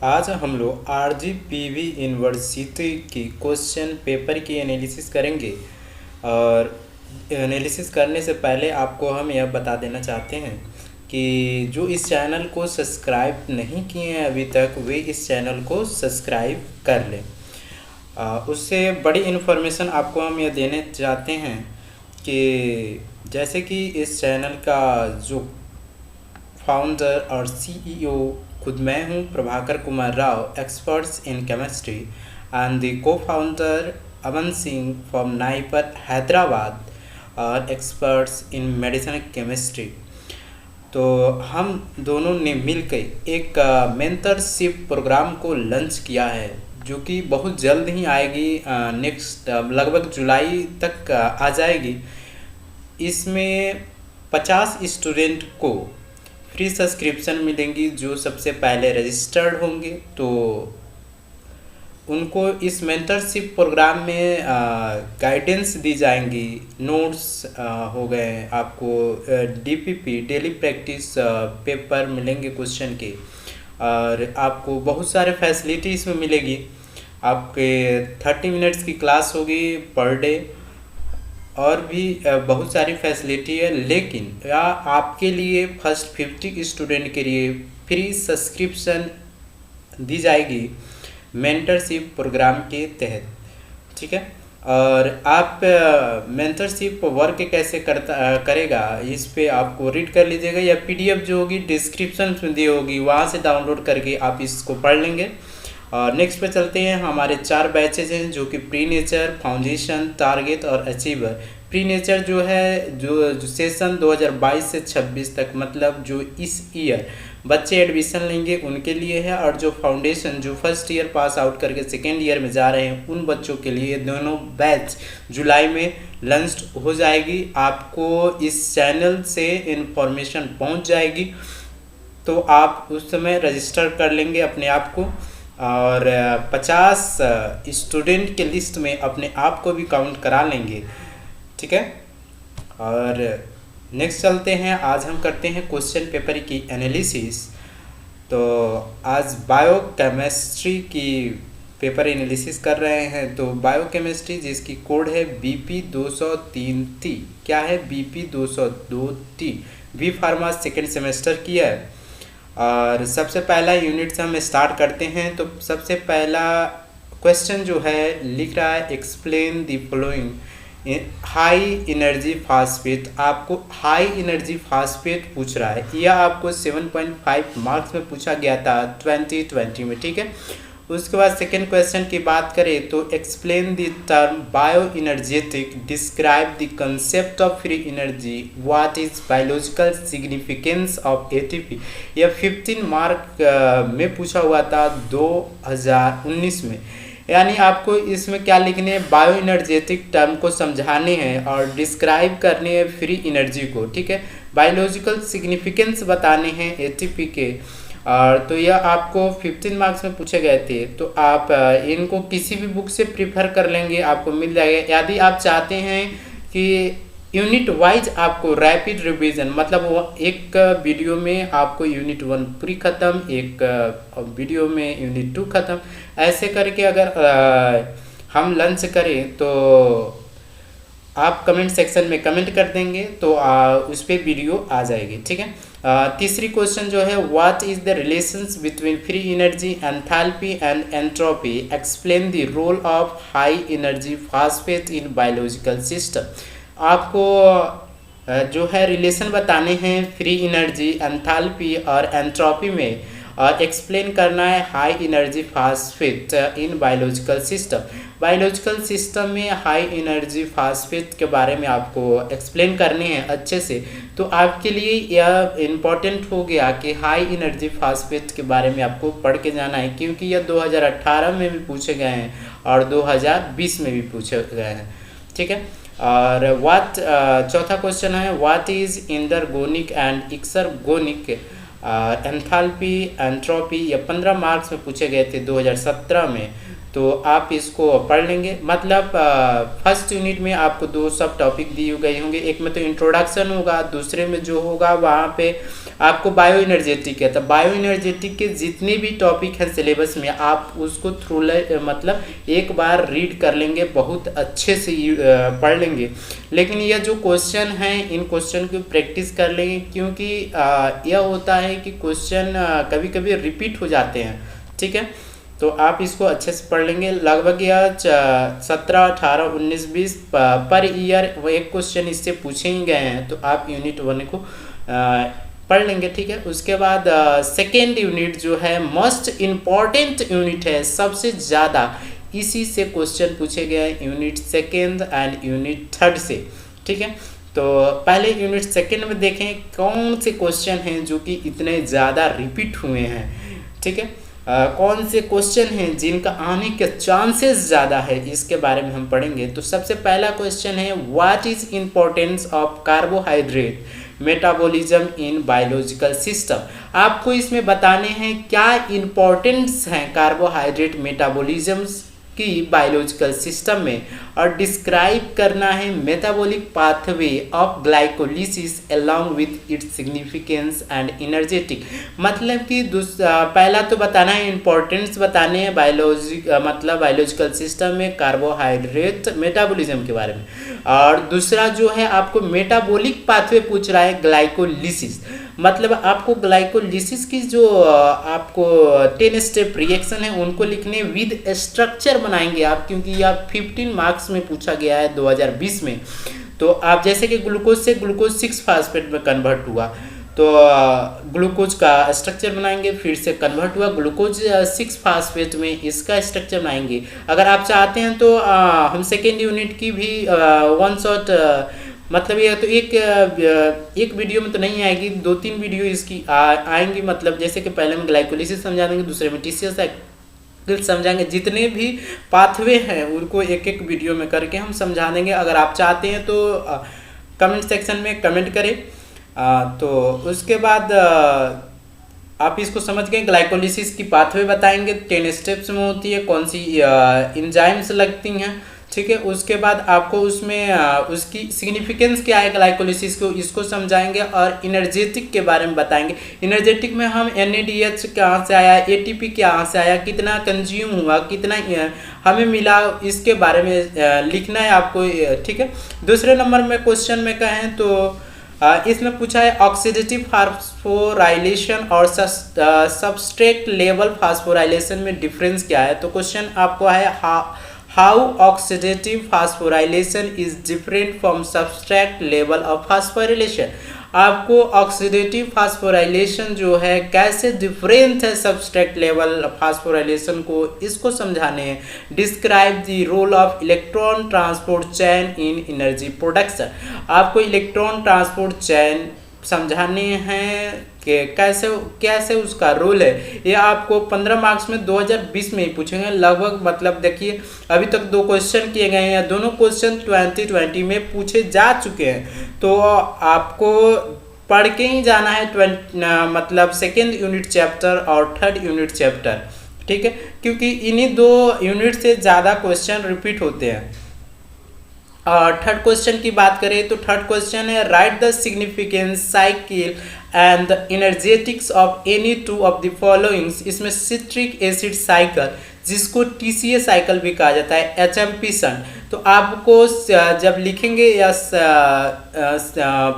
आज हम लोग आरजीपीवी यूनिवर्सिटी की क्वेश्चन पेपर की एनालिसिस करेंगे। और एनालिसिस करने से पहले आपको हम यह बता देना चाहते हैं कि जो इस चैनल को सब्सक्राइब नहीं किए हैं अभी तक, वे इस चैनल को सब्सक्राइब कर लें। उससे बड़ी इन्फॉर्मेशन आपको हम यह देने चाहते हैं कि जैसे कि इस चैनल का जो फाउंडर और सीईओ खुद मैं हूं, Prabhakar Kumar Rao, experts in chemistry, and the co founder Aman Singh from NIPER Hyderabad और एक्सपर्ट्स इन मेडिसिन केमिस्ट्री। तो हम दोनों ने मिलकर एक मेंटरशिप प्रोग्राम को लॉन्च किया है, जो कि बहुत जल्द ही आएगी। नेक्स्ट लगभग जुलाई तक आ जाएगी। इसमें 50 स्टूडेंट को फ्री सब्सक्रिप्शन मिलेंगी जो सबसे पहले रजिस्टर्ड होंगे। तो उनको इस मेंटरशिप प्रोग्राम में गाइडेंस दी जाएंगी, नोट्स हो गए, आपको डीपीपी डेली प्रैक्टिस पेपर मिलेंगे क्वेश्चन के, और आपको बहुत सारे फैसिलिटी इसमें मिलेगी। आपके 30 मिनट्स की क्लास होगी पर डे, और भी बहुत सारी फैसिलिटी है। लेकिन आपके लिए फर्स्ट 50 स्टूडेंट के लिए फ्री सब्सक्रिप्शन दी जाएगी मेंटरशिप प्रोग्राम के तहत, ठीक है। और आप मेंटरशिप वर्क कैसे करेगा, इस पे आपको रीड कर लीजिएगा, या पीडीएफ जो होगी डिस्क्रिप्शन में दी होगी, वहाँ से डाउनलोड करके आप इसको पढ़ लेंगे। और नेक्स्ट पे चलते हैं। हमारे 4 बैचेज हैं, जो कि प्री नेचर, फाउंडेशन, टारगेट और अचीवर। प्री नेचर जो है जो सेशन 2022 से 26 तक, मतलब जो इस ईयर बच्चे एडमिशन लेंगे उनके लिए है। और जो फाउंडेशन जो फर्स्ट ईयर पास आउट करके सेकेंड ईयर में जा रहे हैं उन बच्चों के लिए, दोनों बैच जुलाई में लॉन्च हो जाएगी। आपको इस चैनल से इन्फॉर्मेशन पहुंच जाएगी, तो आप उस समय रजिस्टर कर लेंगे अपने आप को, और 50 स्टूडेंट के लिस्ट में अपने आप को भी काउंट करा लेंगे, ठीक है। और नेक्स्ट चलते हैं। आज हम करते हैं क्वेश्चन पेपर की एनालिसिस। तो आज बायोकेमिस्ट्री की पेपर एनालिसिस कर रहे हैं। तो बायोकेमिस्ट्री जिसकी कोड है BP 203T। क्या है BP 202T? B pharma second semester की है। और सबसे पहला यूनिट से हम स्टार्ट करते हैं। तो सबसे पहला क्वेश्चन जो है लिख रहा है, explain the following high energy phosphate. आपको हाई एनर्जी फास्फेट पूछ रहा है। यह आपको 7.5 मार्क्स में पूछा गया था 2020 में, ठीक है। उसके बाद सेकेंड क्वेश्चन की बात करें तो explain the term bio energetic, describe the concept of free energy, what is biological significance of ATP. यह 15 मार्क में पूछा हुआ था 2019 में। यानी आपको इसमें क्या लिखने हैं, बायो एनर्जेटिक टर्म को समझाने हैं और डिस्क्राइब करने हैं फ्री एनर्जी को, ठीक है। बायोलॉजिकल सिग्निफिकेंस बताने हैं एटीपी के। और तो यह आपको 15 मार्क्स में पूछे गए थे। तो आप इनको किसी भी बुक से प्रीफर कर लेंगे, आपको मिल जाएगा। यदि आप चाहते हैं कि यूनिट वाइज आपको रैपिड रिवीजन, मतलब वो एक वीडियो में आपको यूनिट 1 पूरी ख़त्म, एक वीडियो में यूनिट 2 ख़त्म, ऐसे करके अगर हम लंच करें तो आप कमेंट सेक्शन में कमेंट कर देंगे तो उस पर वीडियो आ जाएगी, ठीक है। तीसरी क्वेश्चन जो है, what is the relations between free energy, enthalpy and entropy, explain the role of high energy phosphate in biological system. आपको जो है रिलेशन बताने हैं फ्री एनर्जी, एंथैल्पी और एंट्रोपी में, और एक्सप्लेन करना है high energy phosphate in biological system. Biological system में हाई एनर्जी फास्फेट के बारे में आपको एक्सप्लेन करने हैं अच्छे से। तो आपके लिए यह इम्पॉर्टेंट हो गया कि हाई एनर्जी फास्फेट के बारे में आपको पढ़ के जाना है, क्योंकि यह 2018 में भी पूछे गए हैं और 2020 में भी पूछे गए हैं, ठीक है। और चौथा क्वेश्चन है, what is endergonic and exergonic enthalpy entropy. ये 15 मार्क्स में पूछे गए थे 2017 में। तो आप इसको पढ़ लेंगे। मतलब फर्स्ट यूनिट में आपको 2 सब टॉपिक दिए गए होंगे। एक में तो इंट्रोडक्शन होगा, दूसरे में जो होगा वहाँ पे आपको बायो एनर्जेटिक है, तो बायो एनर्जेटिक के जितने भी टॉपिक हैं सिलेबस में आप उसको थ्रू मतलब एक बार रीड कर लेंगे, बहुत अच्छे से पढ़ लेंगे। लेकिन यह जो क्वेश्चन हैं इन क्वेश्चन की प्रैक्टिस कर लेंगे, क्योंकि यह होता है कि क्वेश्चन कभी कभी रिपीट हो जाते हैं, ठीक है। तो आप इसको अच्छे से पढ़ लेंगे। लगभग यह 17, 18, 19, 20 पर ईयर वो एक क्वेश्चन इससे पूछे ही गए हैं, तो आप यूनिट 1 को पढ़ लेंगे, ठीक है। उसके बाद सेकेंड यूनिट जो है मोस्ट इम्पॉर्टेंट यूनिट है, सबसे ज़्यादा इसी से क्वेश्चन पूछे गए हैं, unit second and unit third से, ठीक है। तो पहले यूनिट सेकेंड में देखें कौन से क्वेश्चन हैं जो कि इतने ज़्यादा रिपीट हुए हैं, ठीक है। कौन से क्वेश्चन हैं जिनका आने के चांसेस ज़्यादा है, इसके बारे में हम पढ़ेंगे। तो सबसे पहला क्वेश्चन है what is importance of carbohydrate metabolism in biological system. आपको इसमें बताने हैं क्या इम्पोर्टेंस हैं कार्बोहाइड्रेट मेटाबॉलिज्म की बायोलॉजिकल सिस्टम में, और डिस्क्राइब करना है metabolic pathway of glycolysis along with its significance and energetic. मतलब कि पहला तो बताना है इंपॉर्टेंस बताने हैं मतलब बायोलॉजिकल सिस्टम में कार्बोहाइड्रेट मेटाबॉलिज्म के बारे में, और दूसरा जो है आपको मेटाबॉलिक पाथवे पूछ रहा है ग्लाइकोलिसिस। मतलब आपको ग्लाइकोलिसिस की जो आपको 10 स्टेप रिएक्शन है उनको लिखने विद स्ट्रक्चर बनाएंगे आप, क्योंकि यह 15 मार्क्स में पूछा गया है 2020 में। तो आप जैसे कि ग्लूकोज से ग्लूकोज 6 फास्फेट में कन्वर्ट हुआ, तो ग्लूकोज का स्ट्रक्चर बनाएंगे, फिर से कन्वर्ट हुआ ग्लूकोज 6 फास्फेट में, इसका स्ट्रक्चर बनाएंगे। अगर आप चाहते हैं तो हम सेकेंड यूनिट की भी वन शॉट मतलब ये तो एक वीडियो में तो नहीं आएगी, 2-3 वीडियो इसकी आएंगी। मतलब जैसे कि पहले में ग्लाइकोलिसिस समझा देंगे, दूसरे में टीसीएस समझाएंगे, जितने भी पाथवे हैं उनको एक एक वीडियो में करके हम समझा देंगे। अगर आप चाहते हैं तो कमेंट सेक्शन में कमेंट करें। तो उसके बाद आप इसको समझ गए, ग्लाइकोलिसिस की पाथवे बताएंगे 10 स्टेप्स में होती है, कौन सी एंजाइम्स लगती हैं, ठीक है। उसके बाद आपको उसमें उसकी सिग्निफिकेंस क्या है ग्लाइकोलिसिस को, इसको समझाएंगे, और एनर्जेटिक के बारे में बताएंगे। एनर्जेटिक में हम NADH कहाँ से आया, ATP कहाँ से आया, कितना कंज्यूम हुआ, कितना हमें मिला, इसके बारे में लिखना है आपको, ठीक है। दूसरे नंबर में क्वेश्चन में कहें तो इसमें पूछा है ऑक्सीडेटिव फास्फोराइलेशन और सबस्ट्रेट लेवल फास्फोराइलेशन में डिफरेंस क्या है। तो क्वेश्चन आपको है how oxidative phosphorylation is different from substrate level of phosphorylation. आपको ऑक्सीडेटिव फास्फोराइलेशन जो है कैसे डिफरेंट है सबस्ट्रेट लेवल फास्फोराइलेशन को, इसको समझाने हैं। Describe the role of electron transport chain in energy production. आपको इलेक्ट्रॉन ट्रांसपोर्ट चैन समझाने हैं कि कैसे कैसे उसका रोल है। ये आपको 15 मार्क्स में 2020 में ही पूछेंगे लगभग। मतलब देखिए अभी तक 2 क्वेश्चन किए गए हैं, दोनों क्वेश्चन 2020 में पूछे जा चुके हैं। तो आपको पढ़ के ही जाना है मतलब सेकेंड यूनिट चैप्टर और थर्ड यूनिट चैप्टर, ठीक है, क्योंकि इन्हीं 2 यूनिट से ज़्यादा क्वेश्चन रिपीट होते हैं। थर्ड क्वेश्चन की बात करें तो थर्ड क्वेश्चन है right the significance cycle and the energetics of any 2 of the followings. इसमें सिट्रिक एसिड साइकिल, जिसको TCA साइकिल भी कहा जाता है, HMP शंट। तो आपको जब लिखेंगे या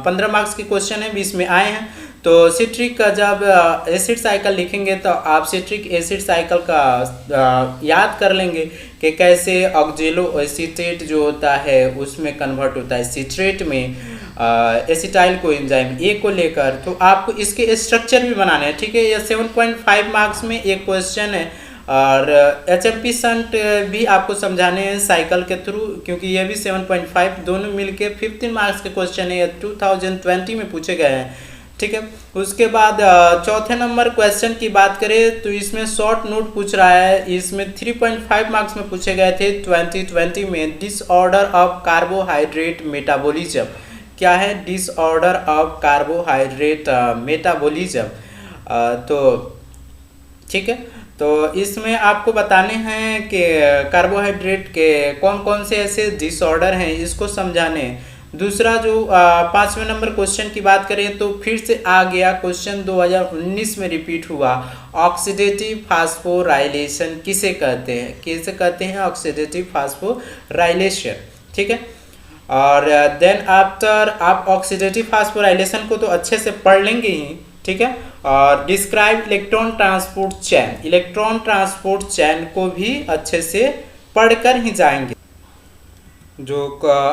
15 मार्क्स के क्वेश्चन है 20 में आए हैं, तो सिट्रिक का जब एसिड साइकिल लिखेंगे तो आप सिट्रिक एसिड साइकिल का याद कर लेंगे कि कैसे ऑक्जेलो एसीटेट जो होता है उसमें कन्वर्ट होता है सिट्रेट में एसिटाइल को एंजाइम A को लेकर। तो आपको इसके स्ट्रक्चर भी बनाने हैं, ठीक है। यह 7.5 मार्क्स में एक क्वेश्चन है, और HMP शंट भी आपको समझाने हैं साइकिल के थ्रू, क्योंकि ये भी 7.5 दोनों मिलके 15 मार्क्स के क्वेश्चन है, 2020 में पूछे गए हैं, ठीक है। उसके बाद चौथे नंबर क्वेश्चन की बात करें तो इसमें शॉर्ट नोट पूछ रहा है। इसमें 3.5 मार्क्स में पूछे गए थे 2020 में। डिसऑर्डर ऑफ कार्बोहाइड्रेट मेटाबॉलिज्म क्या है, डिसऑर्डर ऑफ कार्बोहाइड्रेट मेटाबॉलिज्म। तो ठीक है, तो इसमें आपको बताने हैं कि कार्बोहाइड्रेट के कौन कौन से ऐसे डिसऑर्डर हैं, इसको समझाने। दूसरा जो 5वें नंबर क्वेश्चन की बात करें तो फिर से आ गया क्वेश्चन, 2019 में रिपीट हुआ। ऑक्सीडेटिव फास्फोराइलेशन किसे कहते हैं, कैसे कहते हैं ऑक्सीडेटिव फास्फोराइलेशन, ठीक है। और देन आफ्टर आप ऑक्सीडेटिव फास्फोराइलेशन को तो अच्छे से पढ़ लेंगे ही, ठीक है। और डिस्क्राइब इलेक्ट्रॉन ट्रांसपोर्ट चैन, इलेक्ट्रॉन ट्रांसपोर्ट चैन को भी अच्छे से पढ़कर ही जाएंगे। जो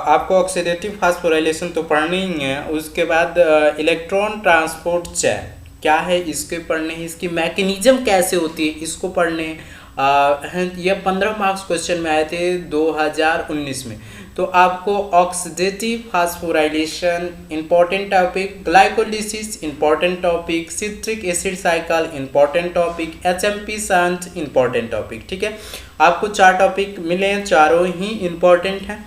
आपको ऑक्सीडेटिव फास्फोराइलेशन तो पढ़नी ही है, उसके बाद इलेक्ट्रॉन ट्रांसपोर्ट चैन क्या है इसके पढ़ने, इसकी मैकेनिज्म कैसे होती है इसको पढ़ने। ये 15 मार्क्स क्वेश्चन में आए थे 2019 में। तो आपको oxidative phosphorylation important topic, glycolysis important topic, citric acid cycle important topic, HMP shunt important topic, ठीक है। आपको 4 टॉपिक मिले हैं, चारों ही इंपॉर्टेंट हैं।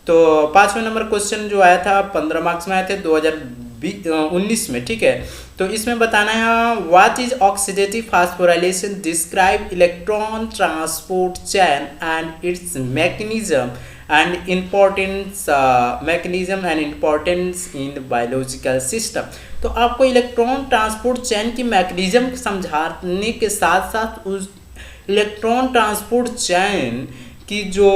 तो 5वें नंबर क्वेश्चन जो आया था 15 मार्क्स में आए थे 2019 में, ठीक है। तो इसमें बताना है what is oxidative phosphorylation, describe electron transport chain and it's mechanism and importance, mechanism and importance in biological system. तो आपको इलेक्ट्रॉन ट्रांसपोर्ट चैन की मैकेनिज्म समझाने के साथ साथ उस इलेक्ट्रॉन ट्रांसपोर्ट चैन की जो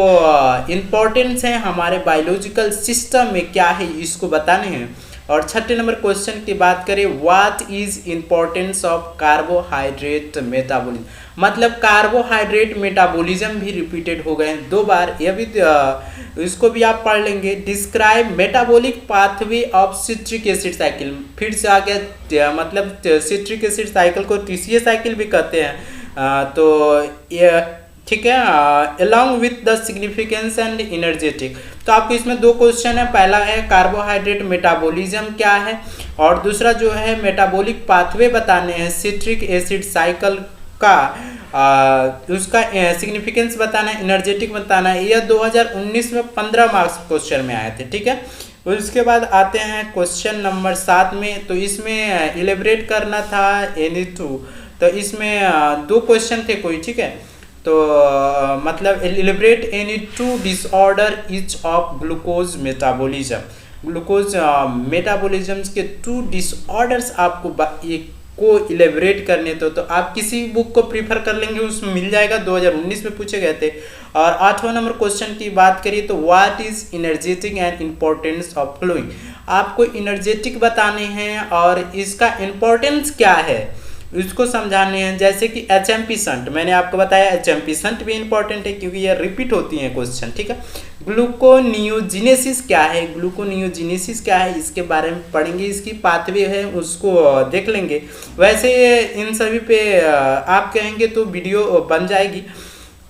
इम्पोर्टेंस है हमारे बायोलॉजिकल सिस्टम में क्या है इसको बताने हैं। और 6ठे नंबर क्वेश्चन की बात करें, what is importance of carbohydrate metabolism, मतलब कार्बोहाइड्रेट मेटाबॉलिज्म भी रिपीटेड हो गए हैं 2 बार, ये भी इसको भी आप पढ़ लेंगे। Describe metabolic pathway of citric acid cycle, फिर से आ गया, मतलब सिट्रिक एसिड साइकिल को टीसीए साइकिल भी कहते हैं। तो ये ठीक है, along with the significance and energetic. तो आपको इसमें 2 क्वेश्चन है, पहला है कार्बोहाइड्रेट मेटाबॉलिज्म क्या है, और दूसरा जो है मेटाबॉलिक पाथवे बताने हैं सिट्रिक एसिड साइकिल का, उसका सिग्निफिकेंस बताना है, एनर्जेटिक बताना है। यह 2019 में 15 मार्क्स क्वेश्चन में आए थे, ठीक है। उसके बाद आते हैं क्वेश्चन नंबर 7 में। तो इसमें इलेबरेट करना था Na2, तो इसमें 2 क्वेश्चन थे कोई, ठीक है। तो मतलब elaborate any 2 disorder each of glucose metabolism, glucose metabolism के 2 डिसऑर्डर्स आपको को इलेबरेट करने तो आप किसी बुक को प्रीफर कर लेंगे, उसमें मिल जाएगा, 2019 में पूछे गए थे। और 8वां नंबर क्वेश्चन की बात करिए तो what is energetic and importance of flowing, आपको एनर्जेटिक बताने हैं और इसका इम्पोर्टेंस क्या है इसको समझाने हैं। जैसे कि एचएमपी शंट, मैंने आपको बताया एचएमपी शंट भी इंपॉर्टेंट है क्योंकि ये रिपीट होती हैं क्वेश्चन, ठीक है। ग्लूकोनियोजिनेसिस क्या है, ग्लूकोनियोजिनेसिस क्या है इसके बारे में पढ़ेंगे, इसकी पाथवे है उसको देख लेंगे। वैसे इन सभी पे आप कहेंगे तो वीडियो बन जाएगी।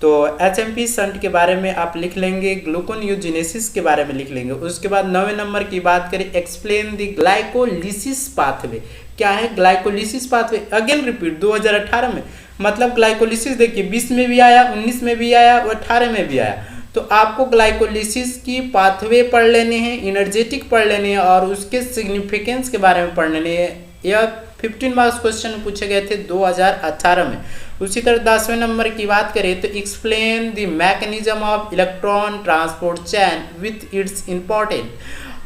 तो एचएमपी शंट के बारे में आप लिख लेंगे, ग्लूकोनियोजिनेसिस के बारे में लिख लेंगे। उसके बाद 9वें नंबर की बात करें, एक्सप्लेन द ग्लाइकोलिसिस पाथवे, क्या है ग्लाइकोलिसिस पाथवे, अगेन रिपीट 2018 में, मतलब ग्लाइकोलिसिस देखिए 20 में भी आया, 19 में भी आया और 18 में भी आया। तो आपको ग्लाइकोलिसिस की पाथवे पढ़ लेने हैं, एनर्जेटिक पढ़ लेने हैं और उसके सिग्निफिकेंस के बारे में पढ़ लेने हैं। यह 15 मार्क्स क्वेश्चन पूछे गए थे 2018 में। उसी तरह 10वें नंबर की बात करें तो explain the mechanism of electron transport chain with its important,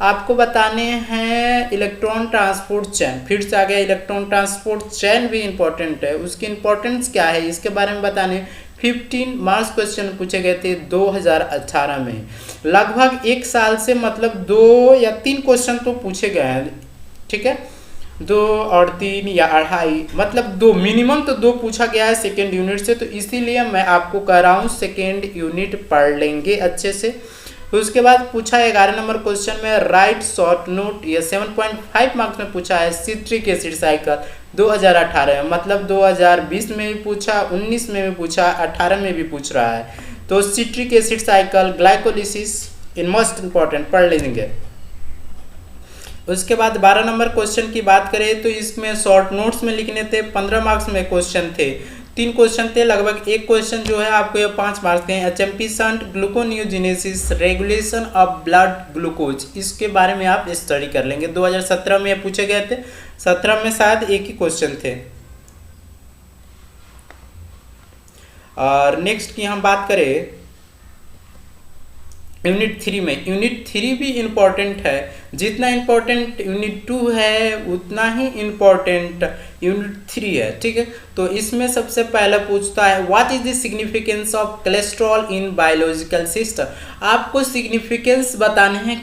आपको बताने हैं इलेक्ट्रॉन ट्रांसपोर्ट चैन, फिर से आ गया इलेक्ट्रॉन ट्रांसपोर्ट चैन भी इंपॉर्टेंट है, उसकी इंपॉर्टेंस क्या है इसके बारे में बताने। 15 मार्क्स क्वेश्चन पूछे गए थे 2018 में, लगभग 1 साल से मतलब 2 या 3 क्वेश्चन तो पूछे गए हैं, ठीक है। 2 और 3 या 2.5 मतलब 2 मिनिमम तो 2 पूछा गया है सेकेंड यूनिट से, तो इसीलिए मैं आपको कह रहा हूँ सेकेंड यूनिट पढ़ लेंगे अच्छे से। उसके बाद पूछा है 11 नंबर क्वेश्चन में राइट शॉर्ट नोट, ये 7.5 मार्क्स में पूछा है सिट्रिक एसिड साइकिल 2018 में, मतलब 2020 में भी पूछा, 19 में भी पूछा, 18 में भी पूछ रहा है। तो citric acid cycle, glycolysis in most important पढ़ लेंगे। उसके बाद 12 नंबर क्वेश्चन की बात करें तो इसमें शॉर्ट नोट्स में लिखने थे, 15 मार्क्स में क्वेश्चन थे, 3 क्वेश्चन थे, लगभग 1 क्वेश्चन जो है आपको ये 5 मार्क्स के हैं। HMP shunt, gluconeogenesis, regulation of blood glucose, इसके बारे में आप स्टडी कर लेंगे। 2017 में पूछे गए थे, 17 में शायद 1 ही क्वेश्चन थे। और नेक्स्ट की हम बात करें यूनिट थ्री भी इम्पोर्टेंट है, जितना इम्पोर्टेंट यूनिट टू है उतना ही इम्पोर्टेंट यूनिट थ्री है, ठीक है। तो इसमें सबसे पहले पूछता है what is the significance of cholesterol in biological system. आपको सिग्निफिकेंस बताने हैं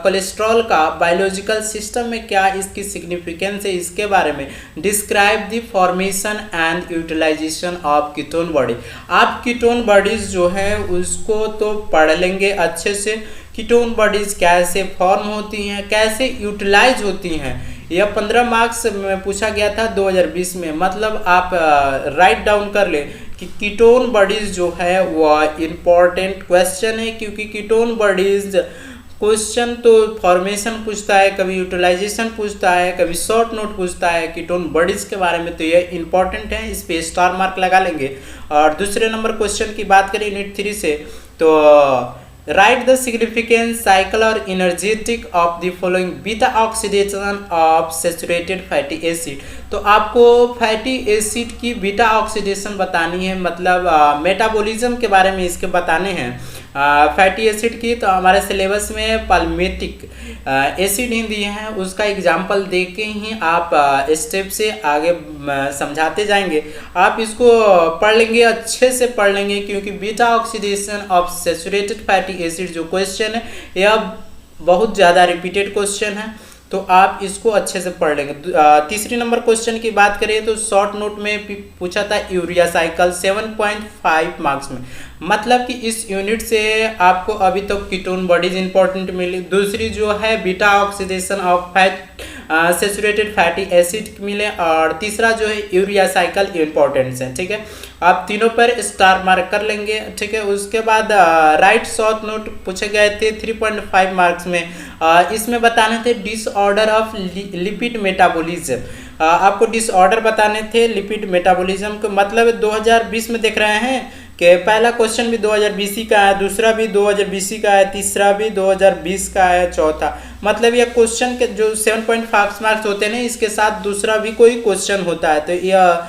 कोलेस्ट्रॉल का बायोलॉजिकल सिस्टम में, क्या इसकी सिग्निफिकेंस है इसके बारे में। Describe the formation and utilisation of ketone body. आप कीटोन बॉडीज जो है उसको तो पढ़ लेंगे अच्छे से, कीटोन बॉडीज कैसे फॉर्म होती हैं, कैसे यूटिलाइज होती हैं। यह 15 मार्क्स में पूछा गया था 2020 में, मतलब आप राइट डाउन कर ले कि कीटोन बॉडीज जो है वह इम्पोर्टेंट क्वेश्चन है, क्योंकि कीटोन बॉडीज क्वेश्चन तो फॉर्मेशन पूछता है, कभी यूटिलाइजेशन पूछता है, कभी शॉर्ट नोट पूछता है कीटोन बॉडीज के बारे में, तो ये इंपॉर्टेंट है, इस पे स्टार मार्क लगा लेंगे। और दूसरे नंबर क्वेश्चन की बात करें यूनिट 3 से, तो राइट द सिग्निफिकेंस साइकिल और energetic of the following beta oxidation of saturated fatty acid. तो आपको फैटी एसिड की बीटा ऑक्सीडेशन बतानी है, मतलब मेटाबॉलिज्म के बारे में इसके बताने हैं फैटी एसिड की। तो हमारे सिलेबस में पाल्मेटिक एसिड ही दिए हैं, उसका एग्जाम्पल दे के ही आप स्टेप से आगे समझाते जाएंगे। आप इसको पढ़ लेंगे, अच्छे से पढ़ लेंगे, क्योंकि beta oxidation of saturated fatty acid जो क्वेश्चन है यह बहुत ज़्यादा रिपीटेड क्वेश्चन है, तो आप इसको अच्छे से पढ़ लेंगे। तीसरी नंबर क्वेश्चन की बात करें तो शॉर्ट नोट में पूछा था यूरिया साइकिल 7.5 मार्क्स में, मतलब कि इस यूनिट से आपको अभी तक तो कीटोन बॉडीज इंपॉर्टेंट मिली, दूसरी जो है beta oxidation of fat saturated fatty acid मिले, और तीसरा जो है यूरिया साइकिल इंपॉर्टेंस है, ठीक है। आप तीनों पर स्टार मार्क कर लेंगे, ठीक है। उसके बाद राइट शॉर्ट नोट पूछे गए थे 3.5 मार्क्स में, इसमें बताने थे डिसऑर्डर ऑफ लिपिड मेटाबॉलिज्म। आपको डिसऑर्डर बताने थे लिपिड मेटाबॉलिज्म का, मतलब 2020 में देख रहे हैं कि पहला क्वेश्चन भी 2020 का है, दूसरा भी 2020 का है, तीसरा भी 2020 का है, चौथा, मतलब यह क्वेश्चन के जो 7.5 मार्क्स होते हैं ना, इसके साथ दूसरा भी कोई क्वेश्चन होता है, तो यह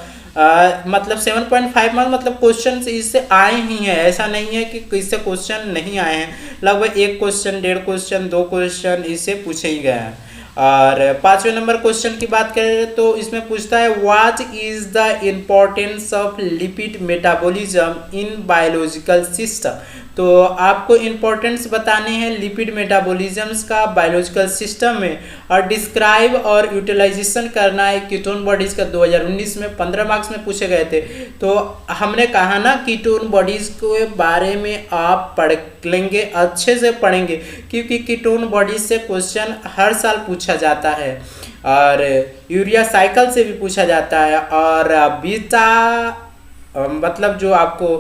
मतलब 7.5 मार्क्स मतलब क्वेश्चन इससे आए ही हैं, ऐसा नहीं है कि इससे क्वेश्चन नहीं आए हैं, लगभग एक क्वेश्चन, 1.5 क्वेश्चन, 2 क्वेश्चन इससे पूछे ही गए हैं। और 5वें नंबर क्वेश्चन की बात करें तो इसमें पूछता है what is the importance of lipid metabolism in biological system. तो आपको इम्पोर्टेंस बताने हैं लिपिड मेटाबॉलिज्म्स का बायोलॉजिकल सिस्टम में, और डिस्क्राइब और यूटिलाइजेशन करना है कीटोन बॉडीज का। 2019 में 15 मार्क्स में पूछे गए थे, तो हमने कहा ना कीटोन बॉडीज के बारे में आप पढ़ लेंगे, अच्छे से पढ़ेंगे, क्योंकि कीटोन बॉडीज से क्वेश्चन हर साल पूछा जाता है, और यूरिया साइकिल से भी पूछा जाता है, और बीटा मतलब जो आपको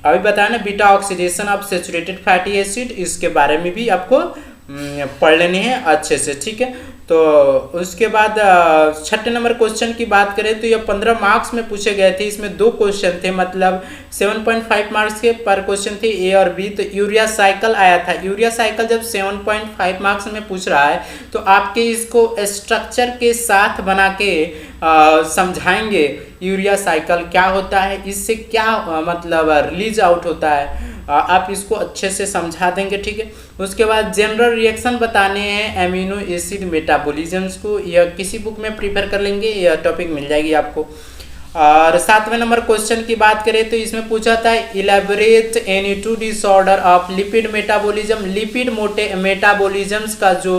अभी बताया ना beta oxidation of saturated fatty acid, इसके बारे में भी आपको पढ़ लेनी है अच्छे से, ठीक है। तो उसके बाद 6 नंबर क्वेश्चन की बात करें तो यह 15 मार्क्स में पूछे गए थे, इसमें 2 क्वेश्चन थे, मतलब 7.5 मार्क्स के पर क्वेश्चन थे ए और बी। तो यूरिया साइकिल आया था, यूरिया साइकिल जब 7.5 मार्क्स में पूछ रहा है तो आपके इसको स्ट्रक्चर के साथ बना के समझाएंगे यूरिया साइकिल क्या होता है, इससे क्या मतलब रिलीज आउट होता है, आप इसको अच्छे से समझा देंगे, ठीक है। उसके बाद जनरल रिएक्शन बताने हैं एमिनो एसिड मेटाबॉलिज्म्स को, यह किसी बुक में प्रिपेयर कर लेंगे, यह टॉपिक मिल जाएगी आपको। और 7वें नंबर क्वेश्चन की बात करें तो इसमें पूछा था elaborate any 2 disorder of lipid metabolism. Lipid metabolisms का जो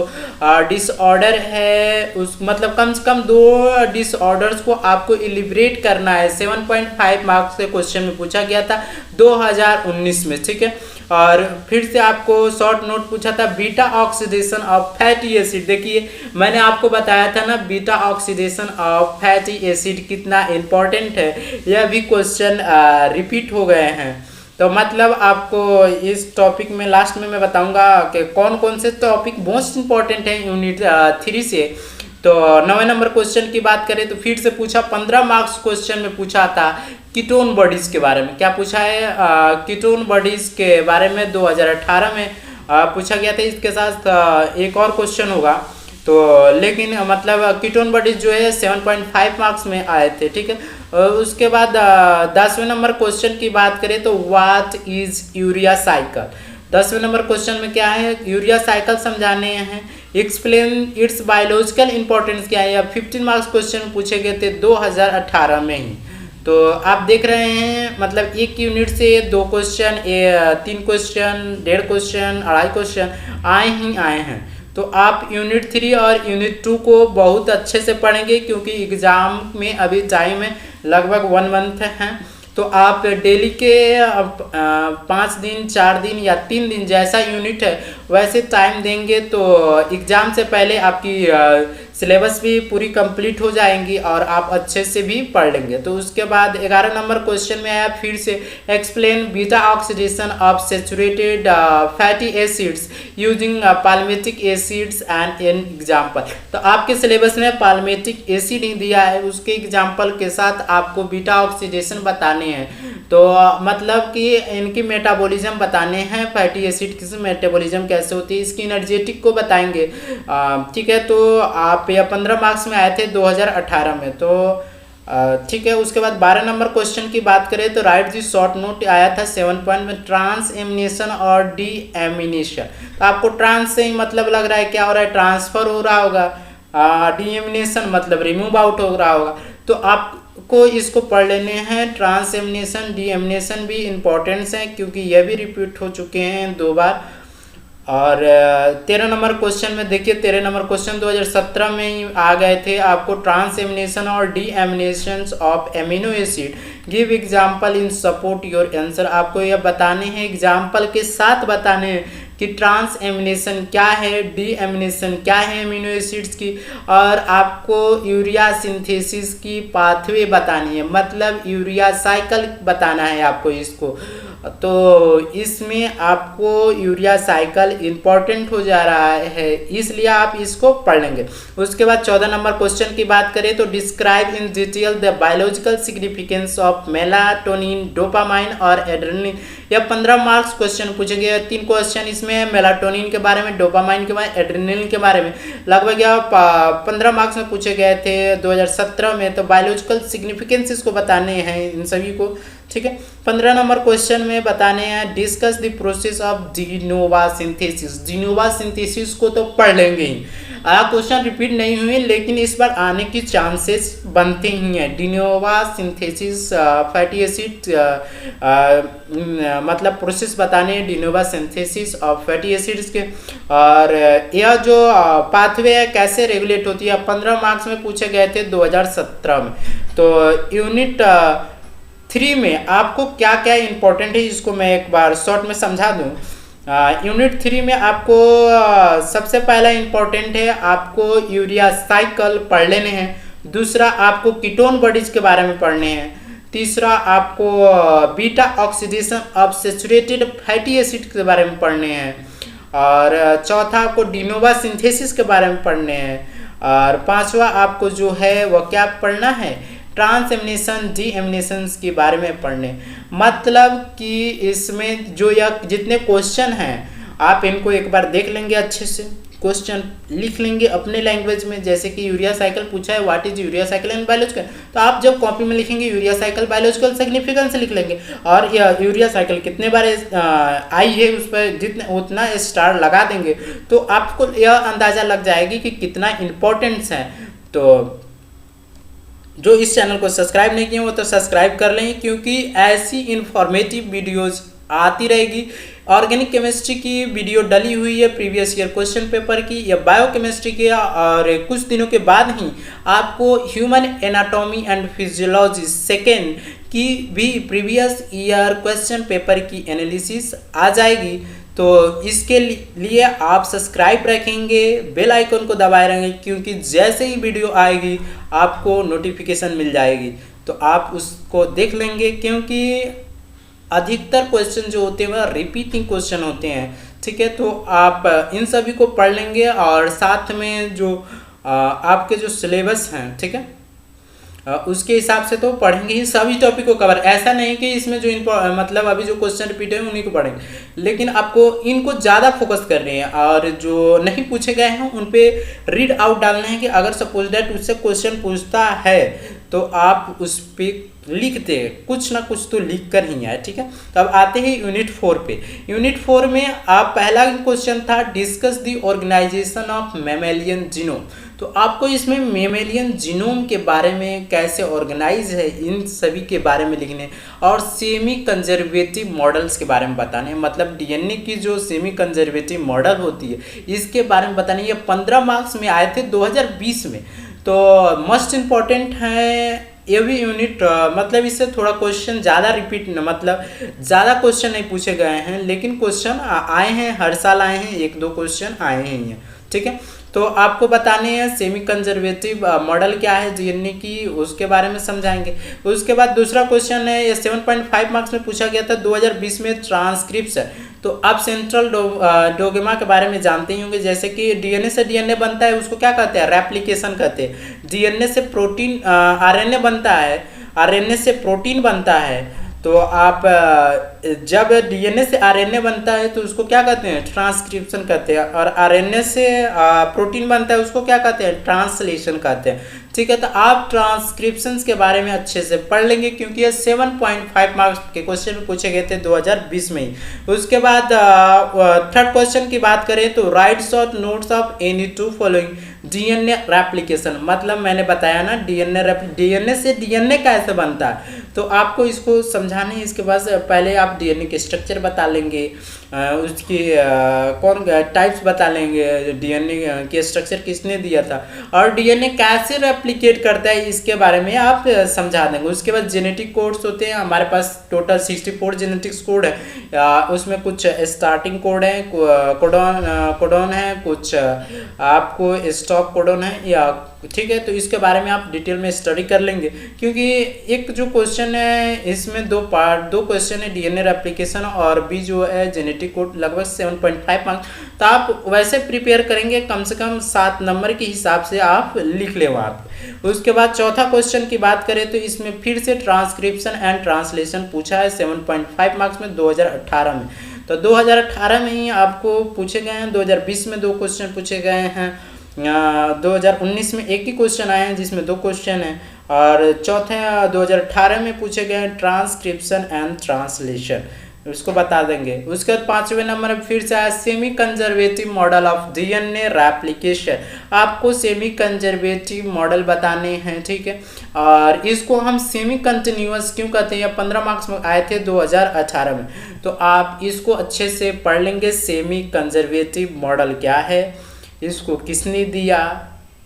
डिसऑर्डर है उस मतलब कम से कम 2 डिसऑर्डर्स को आपको इलिबरेट करना है। 7.5 मार्क्स के क्वेश्चन में पूछा गया था 2019 में, ठीक है। और फिर से आपको शॉर्ट नोट पूछा था beta oxidation of fatty acid. देखिए मैंने आपको बताया था ना beta oxidation of fatty acid कितना इम्पोर्टेंट है, यह भी क्वेश्चन रिपीट हो गए हैं। तो मतलब आपको इस टॉपिक में लास्ट में मैं बताऊंगा कि कौन कौन से टॉपिक मोस्ट इम्पॉर्टेंट है यूनिट 3 से। तो 9वें नंबर क्वेश्चन की बात करें तो फिर से पूछा 15 मार्क्स क्वेश्चन में पूछा था कीटोन बॉडीज के बारे में। क्या पूछा है कीटोन बॉडीज के बारे में 2018 में पूछा गया था। इसके साथ एक और क्वेश्चन होगा तो, लेकिन मतलब कीटोन बॉडीज जो है 7.5 मार्क्स में आए थे, ठीक है। उसके बाद 10वें नंबर क्वेश्चन की बात करें तो व्हाट इज यूरिया साइकिल। 10वें नंबर क्वेश्चन में क्या है, यूरिया साइकिल समझाने हैं। एक्सप्लेन इट्स बायोलॉजिकल इंपॉर्टेंस क्या है, या 15 मार्क्स क्वेश्चन पूछे गए थे 2018 में ही। तो आप देख रहे हैं मतलब एक यूनिट से 2 क्वेश्चन, 3 क्वेश्चन, 1.5 क्वेश्चन, 2.5 क्वेश्चन आए हैं। तो आप यूनिट 3 और यूनिट 2 को बहुत अच्छे से पढ़ेंगे, क्योंकि एग्ज़ाम में अभी टाइम है लगभग 1 मंथ है। तो आप डेली के 5 दिन, 4 दिन या 3 दिन जैसा यूनिट है वैसे टाइम देंगे तो एग्ज़ाम से पहले आपकी सिलेबस भी पूरी कंप्लीट हो जाएंगी और आप अच्छे से भी पढ़ लेंगे। तो उसके बाद 11 नंबर क्वेश्चन में आया फिर से, explain beta oxidation of saturated fatty acids using palmitic acids and an example. तो आपके सिलेबस में पाल्मेटिक एसिड ही दिया है, उसके एग्जाम्पल के साथ आपको बीटा ऑक्सीडेशन बताने हैं। तो मतलब कि इनकी मेटाबॉलिज्म बताने हैं, फैटी एसिड की मेटाबॉलिज्म कैसे होती है, इसकी एनर्जेटिक को बताएंगे। ठीक है, तो आप या 15 मार्क्स में आए थे 2018 में। तो ठीक है, उसके बाद 12 नंबर क्वेश्चन की बात करें तो राइट दी शॉर्ट नोट आया था 7 पॉइंट में, ट्रांस एमिनेशन और डी एमिनेशन। तो आपको ट्रांस से ही मतलब लग रहा है क्या हो रहा है, ट्रांसफर हो रहा होगा, डी एमिनेशन मतलब रिमूव आउट हो रहा होगा। तो आपको इसको पढ़ लेने हैं, ट्रांस एमिनेशन, डी एमिनेशन भी इम्पोर्टेंट्स हैं क्योंकि यह भी रिपीट हो चुके हैं 2 बार। और 13 नंबर क्वेश्चन में देखिए, 13 नंबर क्वेश्चन 2017 में ही आ गए थे। आपको ट्रांस एमिनेशन और deamination of amino acid, give example in support your answer. आपको यह बताने हैं, एग्जाम्पल के साथ बताने हैं कि ट्रांस एमिनेशन क्या है, डी एमिनेशन क्या है एमिनो एसिड्स की, और आपको यूरिया सिंथेसिस की पाथवे बतानी है, मतलब यूरिया साइकिल बताना है आपको इसको। तो इसमें आपको यूरिया साइकिल इम्पॉर्टेंट हो जा रहा है, इसलिए आप इसको पढ़ लेंगे। उसके बाद 14 नंबर क्वेश्चन की बात करें तो describe in detail the biological significance of melatonin, dopamine और एड्रेनलिन। यह 15 मार्क्स क्वेश्चन पूछे गए। 3 क्वेश्चन इसमें है, मेलाटोनिन के बारे में, डोपामाइन के बारे में, एड्रेनलिन के बारे में। लगभग यह 15 मार्क्स में पूछे गए थे 2017 में। तो बायोलॉजिकल सिग्निफिकेंस इसको बताने हैं इन सभी को, ठीक है। 15 नंबर क्वेश्चन में बताने हैं, discuss the process of D Nova synthesis. D Nova synthesis को तो पढ़ लेंगे ही, क्वेश्चन रिपीट नहीं हुए लेकिन इस बार आने की चांसेस बनते ही हैं। डी नोवा सिंथेसिस फैटी एसिड मतलब प्रोसेस बताने हैं, D Nova synthesis of fatty acids के। और यह जो पाथवे है कैसे रेगुलेट होती है, 15 मार्क्स में पूछे गए थे 2017 में। तो यूनिट 3 में आपको क्या क्या इंपॉर्टेंट है इसको मैं एक बार शॉर्ट में समझा दूं। यूनिट 3 में आपको सबसे पहला इंपॉर्टेंट है, आपको यूरिया साइकिल पढ़ लेने हैं। दूसरा आपको कीटोन बॉडीज के बारे में पढ़ने हैं। तीसरा आपको beta oxidation of saturated fatty acid के बारे में पढ़ने हैं। और चौथा आपको डी नोवा सिंथेसिस के बारे में पढ़ने हैं। और पांचवा आपको जो है वह क्या पढ़ना है, ट्रांस एमिनेशन, डी एमिनेशन के बारे में पढ़ने। मतलब कि इसमें जो यह जितने क्वेश्चन हैं आप इनको एक बार देख लेंगे, अच्छे से क्वेश्चन लिख लेंगे अपने लैंग्वेज में। जैसे कि यूरिया साइकिल पूछा है, what is urea cycle and biological, तो आप जब कॉपी में लिखेंगे यूरिया साइकिल बायोलॉजिकल सिग्निफिकेंस लिख लेंगे। और यूरिया साइकिल कितने बार आई है उस पर जितना उतना स्टार लगा देंगे तो आपको यह अंदाज़ा लग जाएगी कि कितना इम्पोर्टेंस है। तो जो इस चैनल को सब्सक्राइब नहीं किए वो तो सब्सक्राइब कर लें, क्योंकि ऐसी इंफॉर्मेटिव वीडियोस आती रहेगी। ऑर्गेनिक केमिस्ट्री की वीडियो डली हुई है प्रीवियस ईयर क्वेश्चन पेपर की, या बायोकेमिस्ट्री की, और कुछ दिनों के बाद ही आपको human anatomy and physiology second की भी प्रीवियस ईयर क्वेश्चन पेपर की एनालिसिस आ जाएगी। तो इसके लिए आप सब्सक्राइब रखेंगे, बेल आइकन को दबाए रहेंगे, क्योंकि जैसे ही वीडियो आएगी आपको नोटिफिकेशन मिल जाएगी तो आप उसको देख लेंगे। क्योंकि अधिकतर क्वेश्चन जो होते हैं वह रिपीटिंग क्वेश्चन होते हैं, ठीक है। तो आप इन सभी को पढ़ लेंगे और साथ में जो आपके जो सिलेबस हैं, ठीक है, उसके हिसाब से तो पढ़ेंगे ही, सभी टॉपिक को कवर। ऐसा नहीं कि इसमें जो मतलब अभी जो क्वेश्चन रिपीट है उन्हीं को पढ़ेंगे, लेकिन आपको इनको ज़्यादा फोकस कर रहे हैं। और जो नहीं पूछे गए हैं उन पे रीड आउट डालना है कि अगर सपोज दैट उससे क्वेश्चन पूछता है तो आप उस पर लिखते हैं, कुछ ना कुछ तो लिख कर ही आए, ठीक है। तो अब आते हैं यूनिट 4 पे। यूनिट 4 में आप पहला क्वेश्चन था discuss the organisation of mammalian genome. तो आपको इसमें मैमेलियन जीनोम के बारे में कैसे ऑर्गेनाइज है इन सभी के बारे में लिखने, और सेमी कंजर्वेटिव मॉडल्स के बारे में बताने, मतलब डीएनए की जो सेमी कंजर्वेटिव मॉडल होती है इसके बारे में बताने। ये 15 मार्क्स में आए थे 2020 में। तो मोस्ट इम्पॉर्टेंट है ये भी यूनिट, मतलब इससे थोड़ा क्वेश्चन ज़्यादा रिपीट, मतलब ज़्यादा क्वेश्चन नहीं पूछे गए हैं, लेकिन क्वेश्चन आए हैं, हर साल आए हैं, 1-2 क्वेश्चन आए हैं, ठीक है। तो आपको बताने हैं सेमी कंजर्वेटिव मॉडल क्या है डीएनए की, उसके बारे में समझाएंगे। उसके बाद दूसरा क्वेश्चन है, ये 7.5 मार्क्स में पूछा गया था 2020 में, ट्रांसक्रिप्शन। तो आप सेंट्रल डोगमा के बारे में जानते ही होंगे, जैसे कि डीएनए से डीएनए बनता है उसको क्या कहते हैं, रेप्लिकेशन कहते हैं। डीएनए से प्रोटीन, आरएनए बनता है, आरएनए से प्रोटीन बनता है। तो आप जब डीएनए से आरएनए बनता है तो उसको क्या कहते हैं, ट्रांसक्रिप्शन कहते हैं, और आरएनए से प्रोटीन बनता है उसको क्या कहते हैं, ट्रांसलेशन कहते हैं, ठीक है। तो आप ट्रांसक्रिप्शंस के बारे में अच्छे से पढ़ लेंगे, क्योंकि ये 7.5 मार्क्स के क्वेश्चन पूछे गए थे 2020 में ही। उसके बाद थर्ड क्वेश्चन की बात करें तो right short notes of any two following DNA replication, मतलब मैंने बताया ना डीएनए से डीएनए कैसे बनता है, तो आपको इसको समझाने हैं। इसके बाद पहले आप डीएनए के स्ट्रक्चर बता लेंगे, उसकी कौन टाइप्स बता लेंगे, डीएनए के स्ट्रक्चर किसने दिया था, और डीएनए कैसे रेप्लिकेट करता है इसके बारे में आप समझा देंगे। उसके बाद जेनेटिक कोड्स होते हैं, हमारे पास टोटल 64 जेनेटिक्स कोड है, उसमें कुछ स्टार्टिंग कोड है, कोडॉन है, कुछ आपको स्टॉप कोडॉन है, या ठीक है। तो इसके बारे में आप डिटेल में स्टडी कर लेंगे, क्योंकि एक जो क्वेश्चन है इसमें दो क्वेश्चन है, डीएनए रेप्लिकेशन और भी जो है जेनेटिक कोड, लगभग 7.5 मार्क्स। तो आप वैसे प्रिपेयर करेंगे कम से कम 7 नंबर के हिसाब से आप लिख ले वहाँ पे। उसके बाद चौथा क्वेश्चन की बात करें तो इसमें फिर से ट्रांसक्रिप्शन एंड ट्रांसलेशन पूछा है 7.5 मार्क्स में 2018 में। तो 2018 में ही आपको पूछे गए हैं, 2020 में 2 क्वेश्चन पूछे गए हैं, 2019 में एक ही क्वेश्चन आए हैं जिसमें 2 क्वेश्चन हैं, और चौथे 2018 में पूछे गए हैं ट्रांसक्रिप्शन एंड ट्रांसलेशन, उसको बता देंगे। उसके बाद 5वें नंबर में फिर से आया semi conservative model of DNA replication, आपको सेमी कंजर्वेटिव मॉडल बताने हैं, ठीक है। और इसको हम सेमी कंटिन्यूअस क्यों कहते हैं, 15 मार्क्स में आए थे 2018 में। तो आप इसको अच्छे से पढ़ लेंगे, सेमी कंजर्वेटिव मॉडल क्या है, इसको किसने दिया,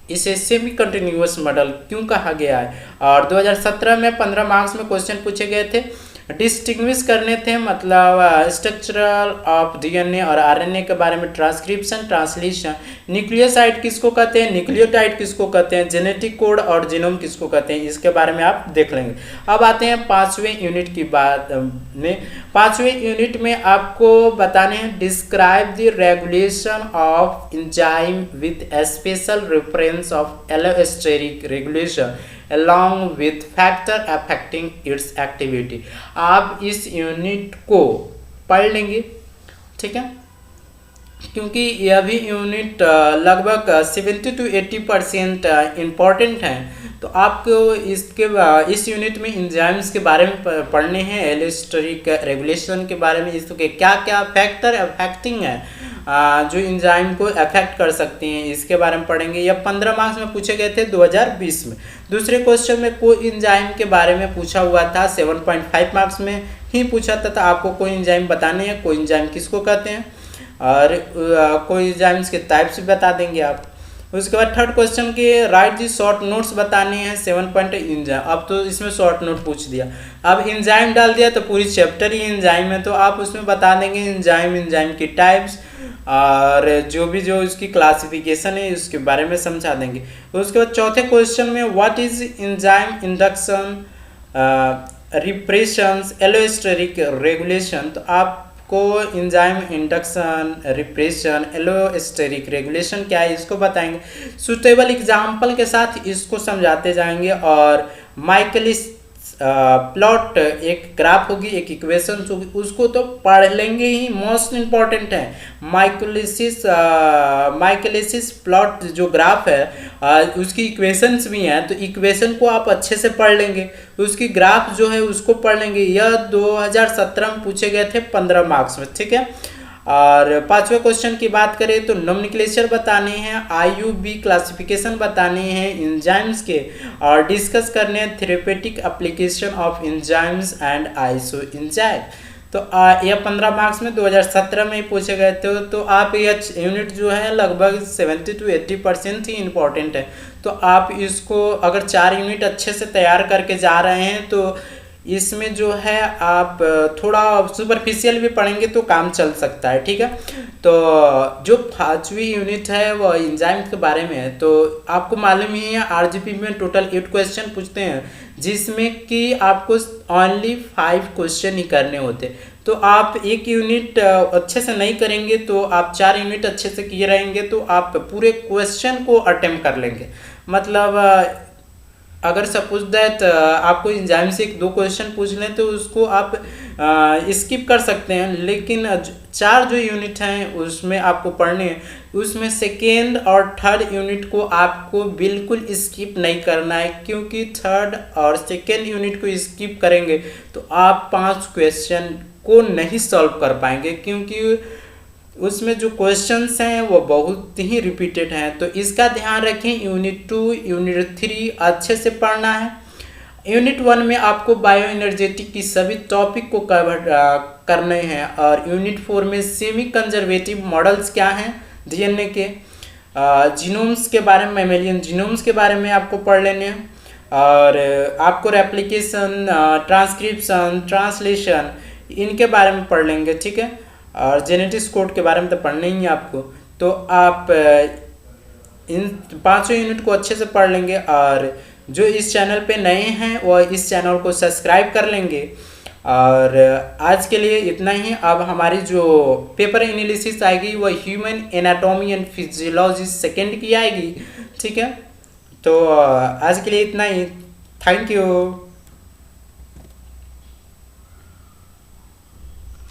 इसे सेमी कंटिन्यूअस मॉडल क्यों कहा गया है। और 2017 में 15 मार्क्स में क्वेश्चन पूछे गए थे, डिस्टिंग्विश करने थे, मतलब स्ट्रक्चरल ऑफ डीएनए और आरएनए के बारे में, ट्रांसक्रिप्शन, ट्रांसलेशन, न्यूक्लियोसाइड किसको कहते हैं, न्यूक्लियोटाइड किसको कहते हैं, जेनेटिक कोड और जीनोम किसको कहते हैं, इसके बारे में आप देख लेंगे। अब आते हैं 5वें यूनिट की बात में। 5वें यूनिट में आपको बताने हैं describe the regulation of enzyme with special reference of allosteric regulation along with factor affecting its activity। आप इस यूनिट को पढ़ लेंगे, ठीक है, क्योंकि यह भी यूनिट लगभग 70 to 80% इम्पॉर्टेंट है। तो आपको इस यूनिट में एंजाइम्स के बारे में पढ़ने हैं, एलोस्टेरिक रेगुलेशन के बारे में, इसके क्या क्या फैक्टर अफेक्टिंग है जो एंजाइम को अफेक्ट कर सकते हैं, इसके बारे में पढ़ेंगे। यह 15 मार्क्स में पूछे गए थे 2020 में। दूसरे क्वेश्चन में कोई एंजाइम के बारे में पूछा हुआ था, 7.5 मार्क्स में ही पूछा था। आपको कोई एंजाइम बताने हैं, कोई एंजाइम किसको कहते हैं, और कोई एंजाइम्स के टाइप्स भी बता देंगे आप। उसके बाद थर्ड क्वेश्चन के राइट दी शॉर्ट नोट्स बताने हैं 7 एंजाइम। अब तो इसमें शॉर्ट नोट पूछ दिया, अब एंजाइम डाल दिया तो पूरी चैप्टर ही एंजाइम है, तो आप उसमें बता देंगे एंजाइम की टाइप्स, और जो इसकी क्लासिफिकेशन है उसके बारे में समझा देंगे। उसके बाद चौथे क्वेश्चन में what is enzyme induction repressions allosteric regulation. तो आपको enzyme induction repression allosteric regulation क्या है इसको बताएंगे, सुटेबल एग्जाम्पल के साथ इसको समझाते जाएंगे, और माइकलिस प्लॉट, एक ग्राफ होगी, एक इक्वेशन होगी, उसको तो पढ़ लेंगे ही, मोस्ट इम्पॉर्टेंट है। माइकलिस प्लॉट जो ग्राफ है, उसकी इक्वेशंस भी हैं, तो इक्वेशन को आप अच्छे से पढ़ लेंगे, उसकी ग्राफ जो है उसको पढ़ लेंगे। यह 2017 में पूछे गए थे 15 मार्क्स में, ठीक है। और पांचवें क्वेश्चन की बात करें तो नोमेनक्लेचर बताने हैं, IUB क्लासिफिकेशन बताने हैं एंजाइम्स के, और डिस्कस करने हैं therapeutic application of enzymes and iso enzyme. तो यह 15 मार्क्स में 2017 में ही पूछे गए थे। तो आप यह यूनिट जो है लगभग 70 to 80% ही इम्पोर्टेंट है। तो आप इसको अगर 4 यूनिट अच्छे से तैयार करके जा रहे हैं तो इसमें जो है आप थोड़ा सुपरफिशियल भी पढ़ेंगे तो काम चल सकता है, ठीक है। तो जो 5वीं यूनिट है वो एंजाइम के बारे में है। तो आपको मालूम ही है RGP में टोटल 8 क्वेश्चन पूछते हैं, जिसमें कि आपको ओनली 5 क्वेश्चन ही करने होते। तो आप एक यूनिट अच्छे से नहीं करेंगे तो आप 4 यूनिट अच्छे से किए रहेंगे तो आप पूरे क्वेश्चन को अटेम्प्ट कर लेंगे। मतलब अगर सपोज दैट आपको एंजाइम से 1-2 क्वेश्चन पूछ लें तो उसको आप स्किप कर सकते हैं, लेकिन 4 जो यूनिट हैं उसमें आपको पढ़ने हैं, उसमें सेकेंड और थर्ड यूनिट को आपको बिल्कुल स्किप नहीं करना है, क्योंकि थर्ड और सेकेंड यूनिट को स्किप करेंगे तो आप 5 क्वेश्चन को नहीं सॉल्व कर पाएंगे, क्योंकि उसमें जो क्वेश्चंस हैं वो बहुत ही रिपीटेड हैं। तो इसका ध्यान रखें। यूनिट 2 यूनिट 3 अच्छे से पढ़ना है। यूनिट 1 में आपको बायो एनर्जेटिक की सभी टॉपिक को कवर करने हैं, और यूनिट 4 में सेमी कंजर्वेटिव मॉडल्स क्या हैं DNA के, जीनोम्स के बारे में, मैमेलियन जीनोम्स के बारे में आपको पढ़ लेने हैं, और आपको रेप्लिकेशन, ट्रांसक्रिप्शन, ट्रांसलेशन इनके बारे में पढ़ लेंगे, ठीक है। और जेनेटिक्स कोड के बारे में तो पढ़ना ही है आपको। तो आप इन 5 यूनिट को अच्छे से पढ़ लेंगे, और जो इस चैनल पे नए हैं वो इस चैनल को सब्सक्राइब कर लेंगे। और आज के लिए इतना ही। अब हमारी जो पेपर एनालिसिस आएगी वो human anatomy and physiology second की आएगी, ठीक है। तो आज के लिए इतना ही। Thank you.